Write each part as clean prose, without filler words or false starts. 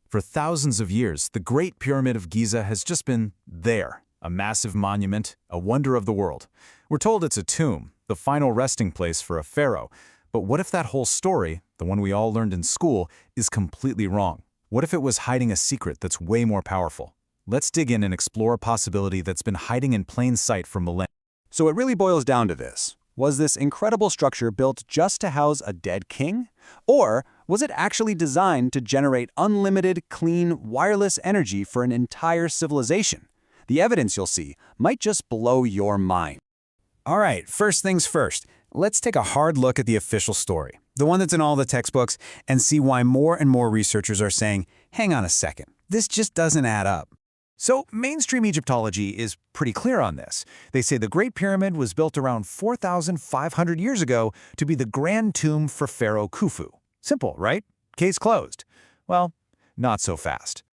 For thousands of years, the Great Pyramid of Giza has just been there, a massive monument, a wonder of the world. We're told it's a tomb, the final resting place for a pharaoh. But what if that whole story, the one we all learned in school, is completely wrong? What if it was hiding a secret that's way more powerful? Let's dig in and explore a possibility that's been hiding in plain sight for millennia. So it really boils down to this. Was this incredible structure built just to house a dead king? Or was it actually designed to generate unlimited, clean, wireless energy for an entire civilization? The evidence you'll see might just blow your mind. All right, first things first. Let's take a hard look at the official story, the one that's in all the textbooks, and see why more and more researchers are saying, hang on a second, this just doesn't add up. So mainstream Egyptology is pretty clear on this. They say the Great Pyramid was built around 4,500 years ago to be the grand tomb for Pharaoh Khufu. Simple, right? Case closed. Well, not so fast.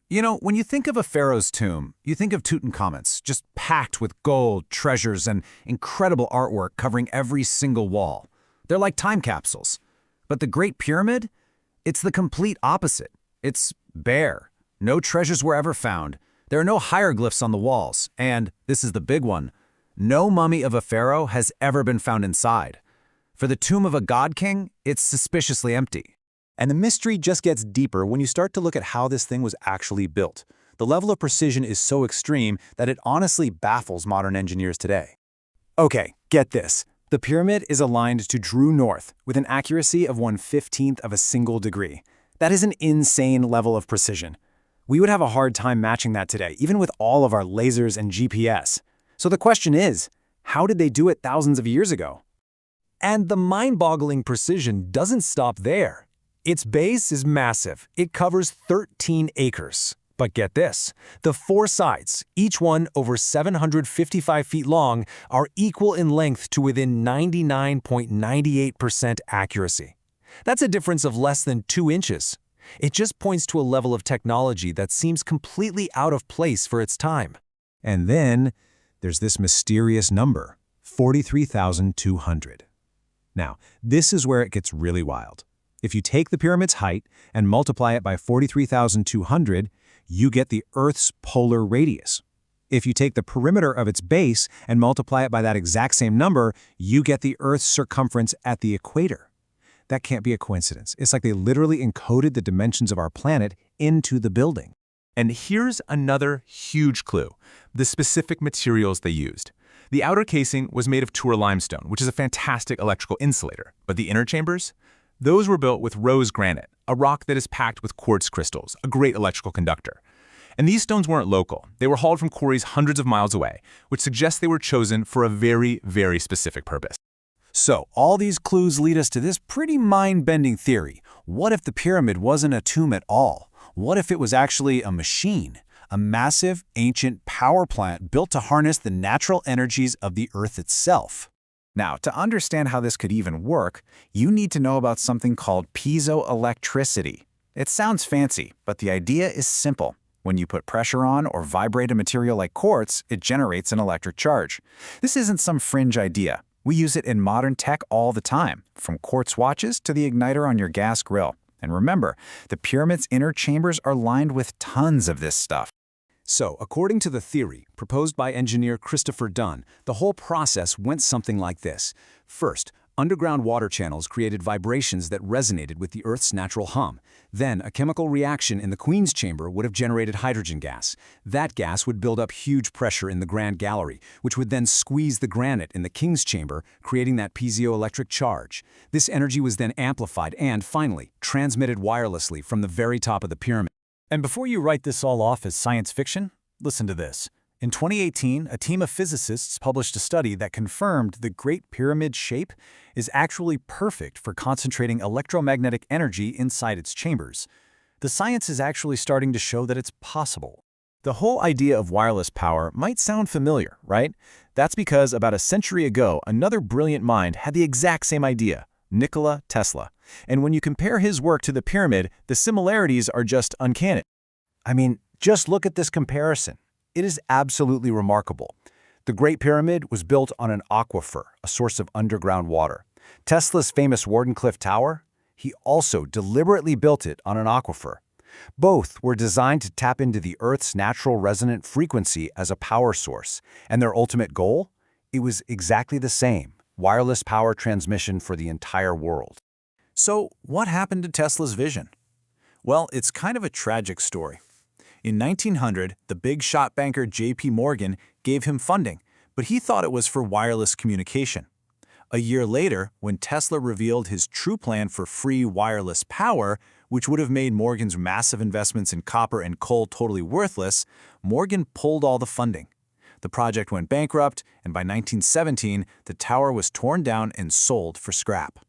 You know, when you think of a pharaoh's tomb, you think of Tutankhamun's, just packed with gold, treasures, and incredible artwork covering every single wall. They're like time capsules. But the Great Pyramid? It's the complete opposite. It's bare. No treasures were ever found. There are no hieroglyphs on the walls, and, this is the big one, no mummy of a pharaoh has ever been found inside. For the tomb of a god king, it's suspiciously empty. And the mystery just gets deeper when you start to look at how this thing was actually built. The level of precision is so extreme that it honestly baffles modern engineers today. Okay, get this. The pyramid is aligned to true north with an accuracy of 1/15 of a single degree. That is an insane level of precision. We would have a hard time matching that today, even with all of our lasers and GPS. So the question is, how did they do it thousands of years ago? And the mind-boggling precision doesn't stop there. Its base is massive. It covers 13 acres. But get this, the four sides, each one over 755 feet long, are equal in length to within 99.98% accuracy. That's a difference of less than 2 inches. It just points to a level of technology that seems completely out of place for its time. And then there's this mysterious number, 43,200. Now, this is where it gets really wild. If you take the pyramid's height and multiply it by 43,200, you get the Earth's polar radius. If you take the perimeter of its base and multiply it by that exact same number, you get the Earth's circumference at the equator. That can't be a coincidence. It's like they literally encoded the dimensions of our planet into the building. And here's another huge clue, the specific materials they used. The outer casing was made of Tour limestone, which is a fantastic electrical insulator. But the inner chambers? Those were built with rose granite, a rock that is packed with quartz crystals, a great electrical conductor. And these stones weren't local. They were hauled from quarries hundreds of miles away, which suggests they were chosen for a very, very specific purpose. So, all these clues lead us to this pretty mind-bending theory. What if the pyramid wasn't a tomb at all? What if it was actually a machine? A massive, ancient power plant built to harness the natural energies of the Earth itself. Now, to understand how this could even work, you need to know about something called piezoelectricity. It sounds fancy, but the idea is simple. When you put pressure on or vibrate a material like quartz, it generates an electric charge. This isn't some fringe idea. We use it in modern tech all the time, from quartz watches to the igniter on your gas grill. And remember, the pyramid's inner chambers are lined with tons of this stuff. So, according to the theory proposed by engineer Christopher Dunn, the whole process went something like this. First, underground water channels created vibrations that resonated with the Earth's natural hum. Then, a chemical reaction in the Queen's chamber would have generated hydrogen gas. That gas would build up huge pressure in the Grand Gallery, which would then squeeze the granite in the King's chamber, creating that piezoelectric charge. This energy was then amplified and, finally, transmitted wirelessly from the very top of the pyramid. And before you write this all off as science fiction, listen to this. In 2018, a team of physicists published a study that confirmed the Great Pyramid shape is actually perfect for concentrating electromagnetic energy inside its chambers. The science is actually starting to show that it's possible. The whole idea of wireless power might sound familiar, right? That's because about a century ago, another brilliant mind had the exact same idea, Nikola Tesla. And when you compare his work to the pyramid, the similarities are just uncanny. I mean, just look at this comparison. It is absolutely remarkable. The Great Pyramid was built on an aquifer, a source of underground water. Tesla's famous Wardenclyffe Tower? He also deliberately built it on an aquifer. Both were designed to tap into the Earth's natural resonant frequency as a power source, and their ultimate goal? It was exactly the same: wireless power transmission for the entire world. So, what happened to Tesla's vision? Well, it's kind of a tragic story. In 1900, the big shot banker J.P. Morgan gave him funding, but he thought it was for wireless communication. A year later, when Tesla revealed his true plan for free wireless power, which would have made Morgan's massive investments in copper and coal totally worthless, Morgan pulled all the funding. The project went bankrupt, and by 1917, the tower was torn down and sold for scrap.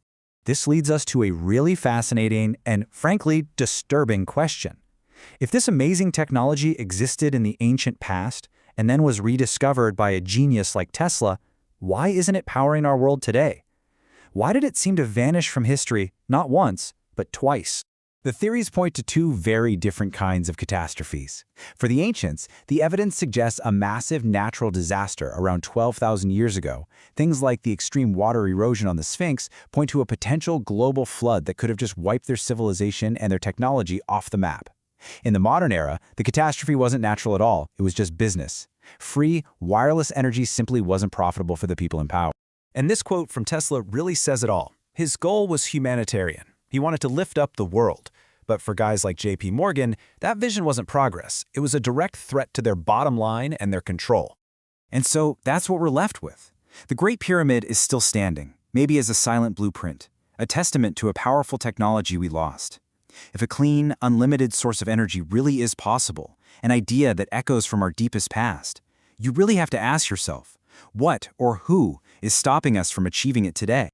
This leads us to a really fascinating and, frankly, disturbing question. If this amazing technology existed in the ancient past and then was rediscovered by a genius like Tesla, why isn't it powering our world today? Why did it seem to vanish from history not once, but twice? The theories point to two very different kinds of catastrophes. For the ancients, the evidence suggests a massive natural disaster around 12,000 years ago. Things like the extreme water erosion on the Sphinx point to a potential global flood that could have just wiped their civilization and their technology off the map. In the modern era, the catastrophe wasn't natural at all, it was just business. Free, wireless energy simply wasn't profitable for the people in power. And this quote from Tesla really says it all. His goal was humanitarian. He wanted to lift up the world. But for guys like J.P. Morgan, that vision wasn't progress. It was a direct threat to their bottom line and their control. And so that's what we're left with. The Great Pyramid is still standing, maybe as a silent blueprint, a testament to a powerful technology we lost. If a clean, unlimited source of energy really is possible, an idea that echoes from our deepest past, you really have to ask yourself, what or who is stopping us from achieving it today?